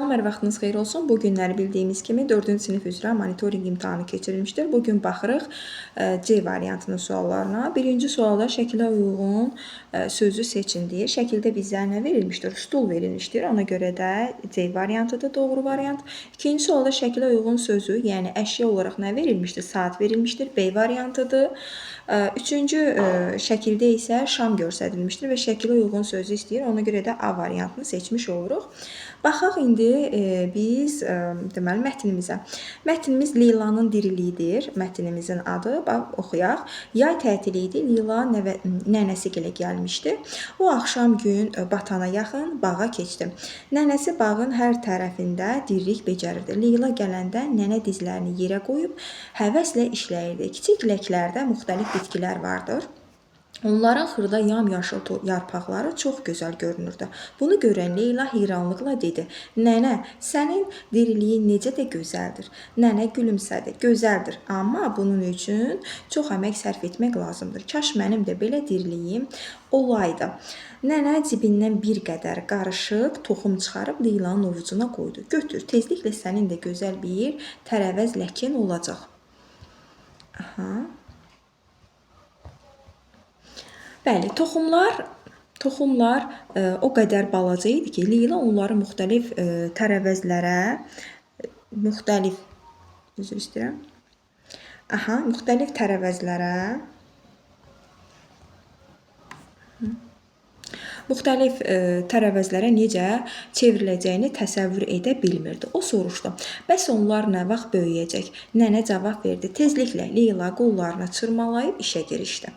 Salamlar, vaxtınız xeyir olsun. Bu günləri bildiyimiz kimi 4-cü sinif üzrə monitorinq imtahanı keçirilmişdir. Bugün baxırıq C variantının suallarına. Birinci sualda şəkilə uyğun sözü seçin deyir. Şəkildə bizə nə verilmişdir? Stul verilmişdir. Ona görə də C variantıdır doğru variant. İkinci sualda şəkilə uyğun sözü, yəni əşya olaraq nə verilmişdir? Saat verilmişdir. B variantıdır. Üçüncü şəkildə isə şam göstərilmişdir və şəkilə uyğun sözü istəyir. Ona görə də A variantını seçmiş oluruq. Baxaq indi biz deməli mətnimizə. Mətnimiz Leylanın diriliyidir. Mətnimizin adı, bax oxuyaq. Yay tətili idi. Leyla nənəsi gilə gəlmişdi. O axşam gün batana yaxın bağa keçdi. Nənəsi bağın hər tərəfində dirilik becərirdi. Leyla gələndə nənə dizlərini yerə qoyub həvəslə işləyirdi. Kiçik ləklərdə müxtəlif bitkilər vardır. Onların xırda yamyaşıl yarpaqları çox gözəl görünürdü. Bunu görən Leyla heyranlıqla dedi: "Nənə, sənin diriliyin necə də gözəldir." Nənə gülümsədi. "Gözəldir, amma bunun üçün çox əmək sərf etmək lazımdır. Kaş mənim də belə diriliyim olaydı." Nənə cibindən bir qədər qarışıq toxum çıxarıb Leylanın ovucuna qoydu. "Götür, tezliklə sənin də gözəl bir tərəvəz ləkin olacaq." Bəli, toxumlar o qədər balaca idi ki, Leyla onları müxtəlif tərəvəzlərə, müxtəlif tərəvəzlərə necə çevriləcəyini təsəvvür edə bilmirdi. O soruşdu: "Bəs onlar nə vaxt böyüyəcək?" Nənə cavab verdi: "Tezliklə." Leyla qollarını çırmalayıb işə girişdi.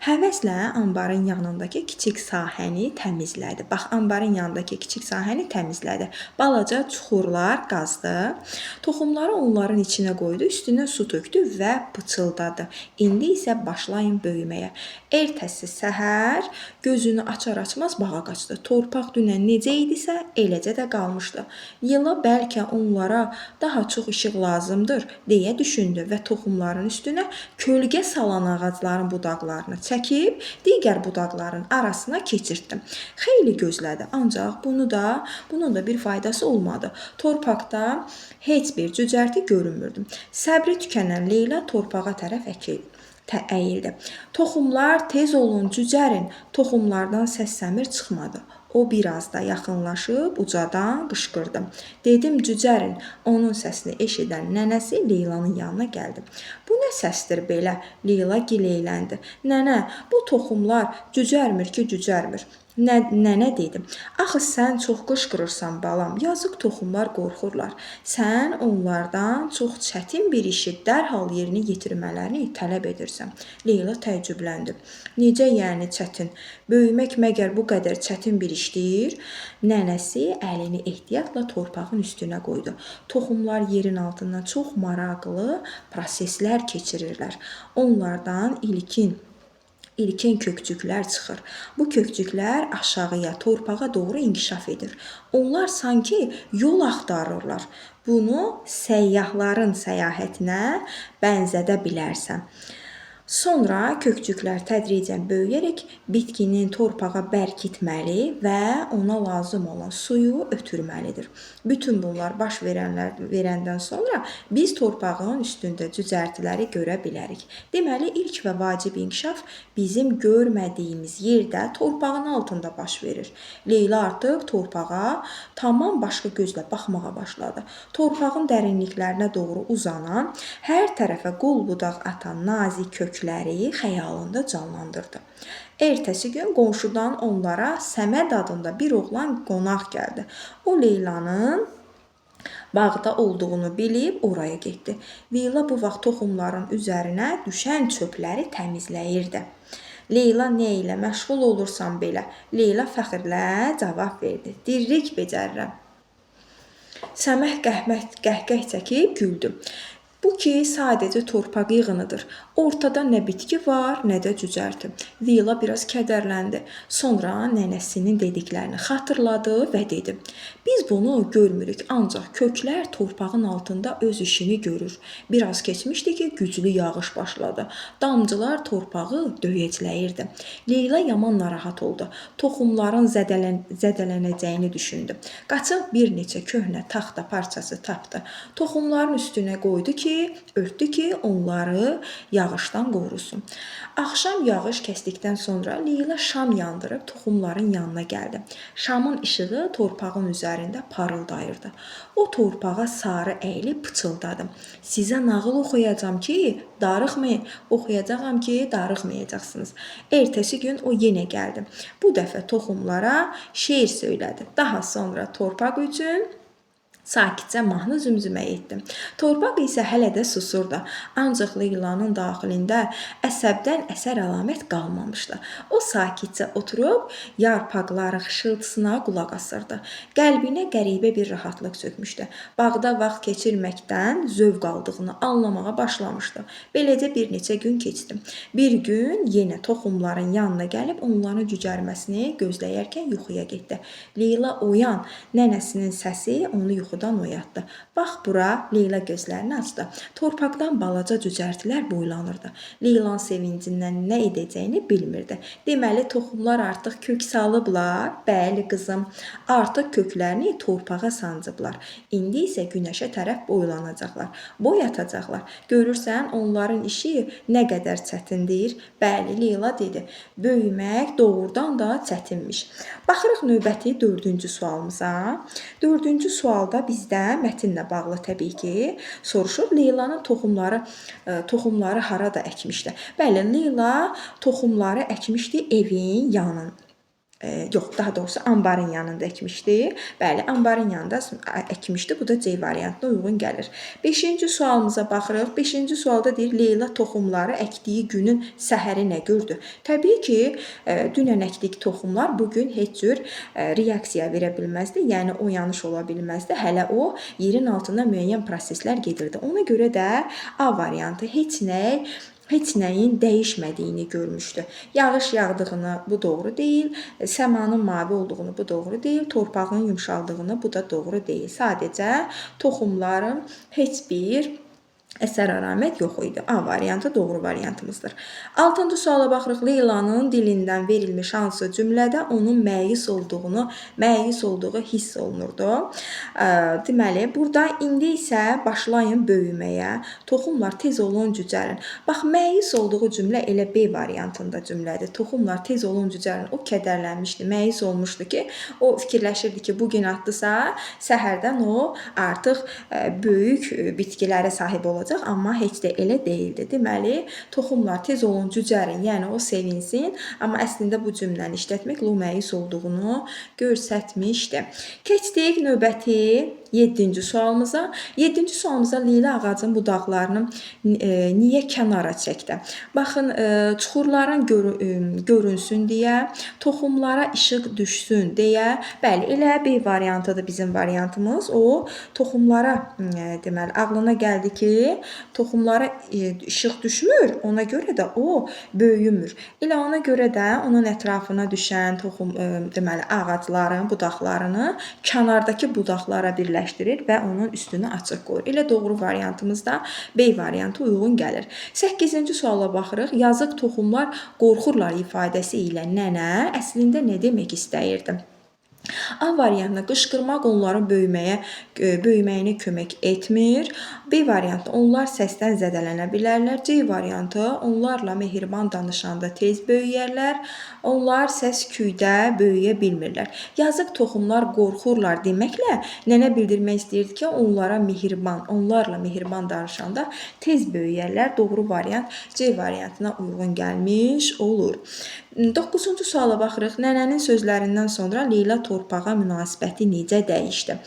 Həvəslə anbarın yanındakı kiçik sahəni təmizlədi. Bax, anbarın yanındakı kiçik sahəni təmizlədi. Balaca çuxurlar qazdı. Toxumları onların içinə qoydu, üstünə su tökdü və pıçıldadı: "İndi isə başlayın böyüməyə." Ertəsi səhər gözünü açar-açmaz bağa qaçdı. Torpaq dünən necə idisə, eləcə də qalmışdı. Leyla bəlkə onlara daha çox işıq lazımdır deyə düşündü və toxumların üstünə kölgə salan ağacların budaqlarını çəkib digər budaqların arasına keçirtdi. Xeyli gözlədi, ancaq bunun da bir faydası olmadı. Torpaqda heç bir cücərti görünmürdü. Səbri tükənən Leyla torpağa tərəf əyildi. "Toxumlar, tez olun, cücərin." Toxumlardan səs-səmir çıxmadı. O biraz da yaxınlaşıb ucadan qışqırdı: "Dedim cücərin." Onun səsini eşidən nənəsi Leylanın yanına gəldi. "Bu nə səsdir belə?" Leyla gileyləndi. "Nənə, bu toxumlar cücərmir ki, cücərmir." Nənə dedi: "Axı sən çox qışqırırsan balam, yazıq toxumlar qorxurlar. Sən onlardan çox çətin bir işi dərhal yerinə yetirmələrini tələb edirsən." Leyla təəccübləndi. "Necə yəni çətin? Böyümək məgər bu qədər çətin bir işdir?" Nənəsi əlini ehtiyatla torpağın üstünə qoydu. "Toxumlar yerin altından çox maraqlı proseslər keçirirlər. Onlardan ilkin kökçüklər çıxır. Bu kökçüklər aşağıya, torpağa doğru inkişaf edir. Onlar sanki yol axtarırlar. Bunu səyyahların səyahətinə bənzədə bilərsən. Sonra kökçüklər tədricən böyüyərək bitkinin torpağa bərkitməli və ona lazım olan suyu ötürməlidir. Bütün bunlar baş verəndən sonra biz torpağın üstündə cücərtiləri görə bilərik. Deməli, ilk və vacib inkişaf bizim görmədiyimiz yerdə torpağın altında baş verir." Leyla artıq torpağa tamam başqa gözlə baxmağa başladı. Torpağın dərinliklərinə doğru uzanan, hər tərəfə qol budaq atan nazik kökləri xəyalında canlandırdı. Ertəsi gün qonşudan onlara Səməd adında bir oğlan qonaq gəldi. O Leylanın bağda olduğunu bilib oraya getdi. Leyla bu vaxt toxumların üzərinə düşən çöpləri təmizləyirdi. "Leyla, nə ilə məşğul olursan belə?" Leyla fəxrlə cavab verdi: "Dirilik becərirəm." Səməd qəhqəh çəkib güldü. "Bu ki, sadəcə torpaq yığınıdır. Ortada nə bitki var, nə də cücərti. Leyla biraz kədərləndi. Sonra nənəsinin dediklərini xatırladı və dedi: "Biz bunu görmürük, ancaq köklər torpağın altında öz işini görür. Biraz keçmişdi ki, güclü yağış başladı. Damcılar torpağı döyəcləyirdi." Leyla yaman narahat oldu. Toxumların zədələnəcəyini düşündü. Qaçıb bir neçə köhnə taxta parçası tapdı. Toxumların üstünə qoydu ki, örtdü ki, onları yağışdan qorusun. Axşam yağış kəsdikdən sonra Leyla şam yandırıb toxumların yanına gəldi. Şamın işığı torpağın üzərində parıldayırdı. O torpağa sarı əyilib pıçıldadı: "Sizə nağıl oxuyacağam ki, darıxmayacaqsınız." Ertəsi gün o yenə gəldi. Bu dəfə toxumlara şeir söylədi. Daha sonra torpaq üçün sakitcə mahnı zümzümə etdi. Torpaq isə hələ də susurdu. Ancaq Leylanın daxilində əsəbdən əsər əlamət qalmamışdı. O sakitcə oturub yarpaqların xışıltısına qulaq asırdı. Qəlbinə qəribə bir rahatlıq çökmüşdü. Bağda vaxt keçirməkdən zövq aldığını anlamağa başlamışdı. Beləcə bir neçə gün keçdi. Bir gün yenə toxumların yanına gəlib onların cücərməsini gözləyərkən yuxuya getdi. Leyla oyan, nənəsinin səsi onu yuxudan oyatdı. Bax bura, Leyla gözlərini açdı. Torpaqdan balaca cücərtilər boylanırdı. Leylanın sevincindən nə edəcəyini bilmirdi. Deməli, toxumlar artıq kök salıblar. Bəli qızım, artıq köklərini torpağa sancıblar. İndi isə günəşə tərəf boylanacaqlar, boy atacaqlar. Görürsən, onların işi nə qədər çətindir? Bəli, Leyla dedi. Böyümək doğrudan da çətinmiş. Baxırıq növbəti 4-cü sualımıza. 4-cü sualda bizdə mətnlə bağlı təbii ki soruşur. Leylanın toxumları harada əkmişdi? Bəli, Leyla toxumları əkmişdi evin yanında. Daha doğrusu anbarın yanında əkmişdi. Bəli, anbarın yanında əkmişdi. Bu da C variantına uyğun gəlir. 5-ci sualımıza baxırıq. 5-ci sualda deyir, Leyla toxumları əkdiyi günün səhəri nə gördü? Təbii ki, dünən əkdik toxumlar bugün heç cür reaksiya verə bilməzdi. Yəni, o yanlış ola bilməzdi. Hələ o, yerin altında müəyyən proseslər gedirdi. Ona görə də A variantı heç nəyin dəyişmədiyini görmüşdü. Yağış yağdığını bu doğru deyil, səmanın mavi olduğunu bu doğru deyil, torpağın yumşaldığını bu da doğru deyil. Sadəcə toxumların heç bir əsər əlamət yox idi. A variantı doğru variantımızdır. 6-cı suala baxırıq. Leylanın dilindən verilmiş hansı cümlədə onun məyus olduğu hiss olunurdu. Deməli, burada indi isə başlayın böyüməyə. Toxumlar tez olun cücərin. Bax, məyus olduğu cümlə elə B variantında cümlədir. Toxumlar tez olun cücərin. O kədərlənmişdi, məyus olmuşdu ki, o fikirləşirdi ki, bugün atdısa, səhərdən o artıq böyük bitkilərə sahib olacaq. Amma heç də elə deyildi. Deməli, toxumlar tez olun cücərin, yəni o sevinsin, amma əslində bu cümləni işlətmək o məyus olduğunu göstərmişdi. Keçdik növbəti 7-ci sualımıza. 7-ci sualımıza Leyla ağacın budaqlarını niyə kənara çəkdi? Baxın, çuxurların görünsün deyə, toxumlara işıq düşsün deyə. Bəli, elə B variantıdır bizim variantımız. O, toxumlara deməli, ağlına gəldi ki, toxumlara işıq düşmür, ona görə də o böyümür. Elə ona görə də onun ətrafına düşən deməli, ağacların budaqlarını kənardakı budaqlara birləşdirir və onun üstünü açıq qoyur. Elə doğru variantımız da B variantı uyğun gəlir. 8-ci suala baxırıq. Yazıq toxumlar qorxurlar ifadəsi ilə nənə əslində nə demək istəyirdi? A variantına qışqırmaq onların böyüməyinə kömək etmir. B variantı onlar səsdən zədələnə bilərlər. C variantı onlarla mehriban danışanda tez böyüyərlər. Onlar səs-küydə böyüyə bilmirlər. Yazıq toxumlar qorxurlar deməklə nənə bildirmək istəyirdi ki, onlarla mehriban danışanda tez böyüyərlər. Doğru variant C variantına uyğun gəlmiş olur. 9-cu suala baxırıq. Nənənin sözlərindən sonra Leyla torpağa münasibəti necə dəyişdi?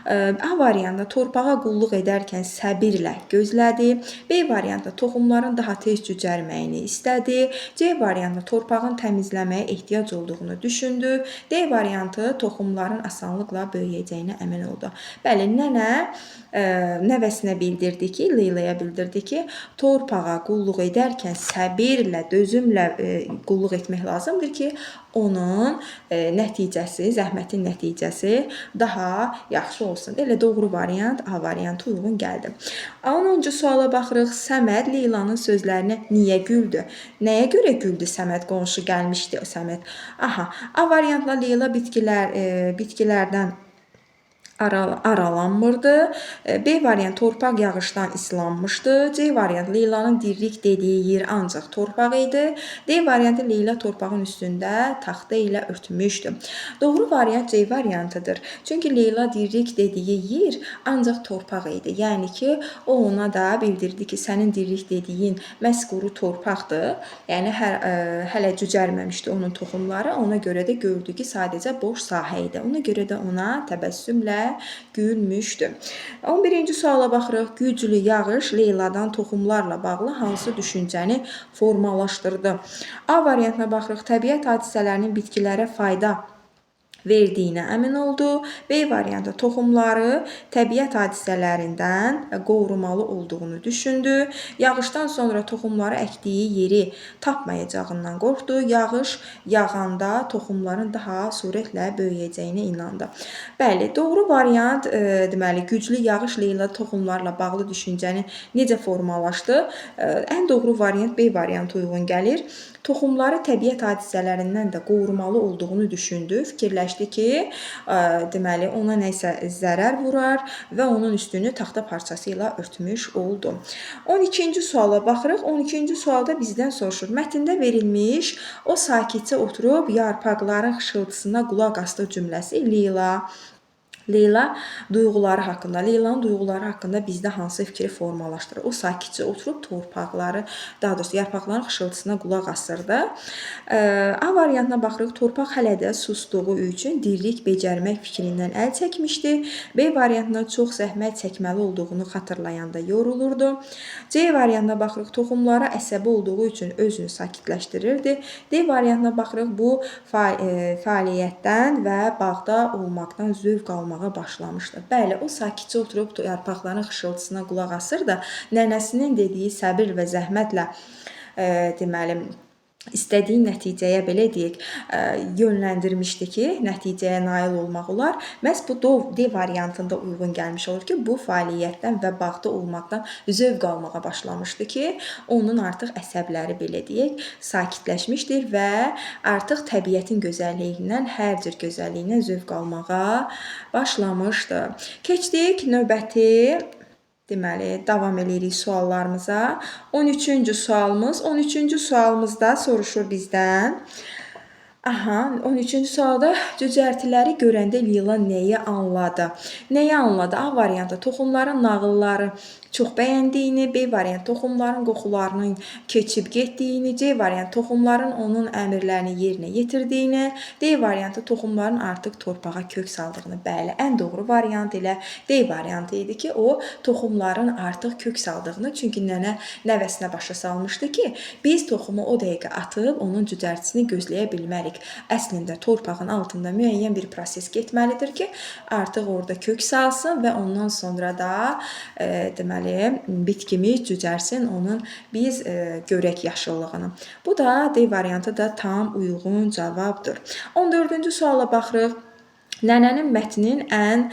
A variantında torpağa qulluq edərkən səbirlə gözlədi. B variantında toxumların daha tez cücərməyini istədi. C variantında torpağın təmizləməyə ehtiyac olduğunu düşündü. D variantı toxumların asanlıqla böyüyəcəyinə əmin oldu. Bəli, nənə nəvəsinə bildirdi ki, Leylaya bildirdi ki, torpağa qulluq edərkən səbirlə, dözümlə qulluq etmək lazımdır ki, onun nəticəsi, zəhmətin nəticəsi daha yaxşı olsun. Elə doğru variant A variantı uyğun gəldi. 10-cu suala baxırıq. Səməd Leylanın sözlərinə niyə güldü? Nəyə görə güldü Səməd? Qonşu gəlmişdi o Səməd. A variantla Leyla bitkilərdən aralanmırdı. B variant torpaq yağışdan islanmışdı. C variant Leylanın dirlik dediyi yer ancaq torpaq idi. D variantı Leyla torpağın üstündə taxta ilə örtmüşdü. Doğru variant C variantıdır. Çünki Leyla dirlik dediyi yer ancaq torpaq idi. Yəni ki, o ona da bildirdi ki, sənin dirlik dediyin məhz quru torpaqdır. Yəni hələ cücərməmişdi onun toxumları. Ona görə də gördü ki, sadəcə boş sahə idi. Ona görə də ona təbəssümlə gülmüşdü. 11-ci suala baxırıq. Güclü yağış Leyladan toxumlarla bağlı hansı düşüncəni formalaşdırdı? A variantına baxırıq. Təbiət hadisələrinin bitkilərə fayda verdiyinə əmin oldu. B variantı toxumları təbiət hadisələrindən qorumalı olduğunu düşündü. Yağışdan sonra toxumları əkdiyi yeri tapmayacağından qorxdu. Yağış yağanda toxumların daha sürətlə böyüyəcəyinə inandı. Bəli, doğru variant deməli güclü yağış Leyla toxumlarla bağlı düşüncəni necə formalaşdı? Ən doğru variant B variantı uyğun gəlir. Toxumları təbiət hadisələrindən də qorumalı olduğunu düşündü. Fikirləşdi ki, deməli ona nəsə zərər vurar və onun üstünü taxta parçası ilə örtmüş oldu. 12-ci suala baxırıq. 12-ci sualda bizdən soruşur. Mətndə verilmiş o sakitcə oturub yarpaqların xışıltısına qulaq asdı cümləsi Leylanın duyğuları haqqında bizdə hansı fikri formalaşdırır? O sakitcə oturub yarpaqların xışıltısına qulaq asırdı. A variantına baxırıq. Torpaq hələ də susduğu üçün dirlik becərmək fikrindən əl çəkmişdi. B variantına çox zəhmət çəkməli olduğunu xatırlayanda yorulurdu. C variantına baxırıq. Toxumlara əsəbi olduğu üçün özünü sakitləşdirirdi. D variantına baxırıq. Bu fəaliyyətdən və bağda olmaqdan zövq almağa başlamışdı. Bəli, o sakitcə oturub yarpaqların xışıltısına qulaq asırdı. Nənəsinin dediyi səbir və zəhmətlə deməli istədiyi nəticəyə belə deyək, yönləndirmişdi ki, nəticəyə nail olmaq olar. Məhz bu D variantında uyğun gəlmiş olur ki, bu fəaliyyətdən və bağda olmaqdan zövq almağa başlamışdı ki, onun artıq əsəbləri belə deyək, sakitləşmişdir və artıq təbiətin gözəlliyindən, hər cür gözəlliyindən zövq almağa başlamışdı. Keçdik növbəti deməli, davam edirik suallarımıza. 13-cü sualımız. 13-cü sualımızda soruşur bizdən. 13-cü sualda cücərtiləri görəndə Leyla nəyi anladı? Nəyi anladı? A variantı toxumların nağılları çox bəyəndiyini, B variant toxumların qoxularının keçib getdiyini, C variant toxumların onun əmrlərini yerinə yetirdiyini, D variantı toxumların artıq torpağa kök saldığını. Bəli, ən doğru variant elə D variantı idi ki, o toxumların artıq kök saldığını, çünki nənə nəvəsinə başa salmışdı ki, biz toxumu o dəqiqə atıb onun cücərtisini gözləyə bilmərik. Əslində torpağın altında müəyyən bir proses getməlidir ki, artıq orada kök salsın və ondan sonra da deməli bitkimiz cücərsin, onun biz görək yaşıllığını. Bu da D variantı da tam uyğun cavabdır. 14-cü suala baxırıq. Nənənin mətnin ən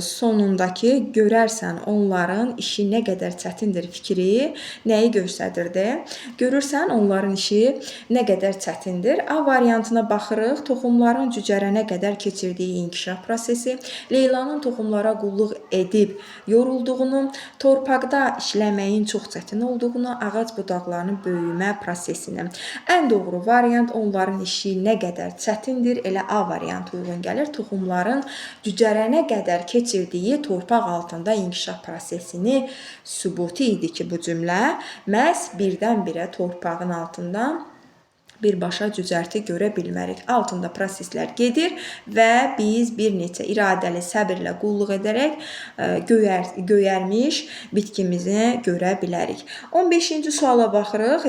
sonundakı görərsən onların işi nə qədər çətindir fikri nəyi göstərirdi? Görürsən onların işi nə qədər çətindir? A variantına baxırıq. Toxumların cücərənə qədər keçirdiyi inkişaf prosesi, Leylanın toxumlara qulluq edib yorulduğunu, torpaqda işləməyin çox çətin olduğunu, ağac budaqlarının böyümə prosesini. Ən doğru variant onların işi nə qədər çətindir? Elə A variantı uyğun gəlir. Toxumların cücərənə qədər keçirdiyi torpaq altında inkişaf prosesini sübutu idi ki, bu cümlə məhz birdən-birə torpağın altında birbaşa cücərti görə bilmərik. Altında proseslər gedir və biz bir neçə iradəli səbirlə qulluq edərək göyərmiş bitkimizi görə bilərik. 15-ci suala baxırıq.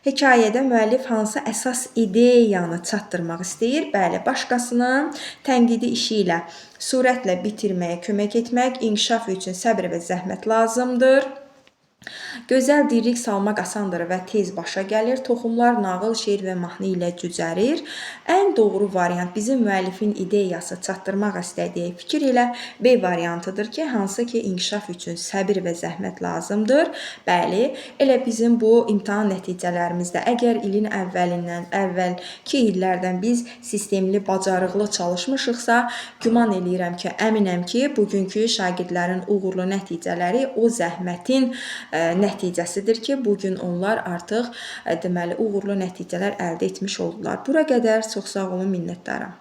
Hekayədə müəllif hansı əsas ideyanı çatdırmaq istəyir? Bəli, başqasının tənqidi işi ilə sürətlə bitirməyə kömək etmək, inkişaf üçün səbr və zəhmət lazımdır. Gözəl dirlik salmaq asandır və tez başa gəlir. Toxumlar nağıl, şeir və mahnı ilə cücərir. Ən doğru variant bizim müəllifin ideyası çatdırmaq istədiyi fikir ilə B variantıdır ki, hansı ki inkişaf üçün səbir və zəhmət lazımdır. Bəli, elə bizim bu imtahan nəticələrimizdə əgər ilin əvvəlki illərdən biz sistemli, bacarıqlı çalışmışıqsa, güman eləyirəm ki, əminəm ki, bugünkü şagirdlərin uğurlu nəticələri o zəhmətin nəticəsidir ki, bugün onlar artıq deməli uğurlu nəticələr əldə etmiş oldular. Bura qədər çox sağ olun, minnətdaram.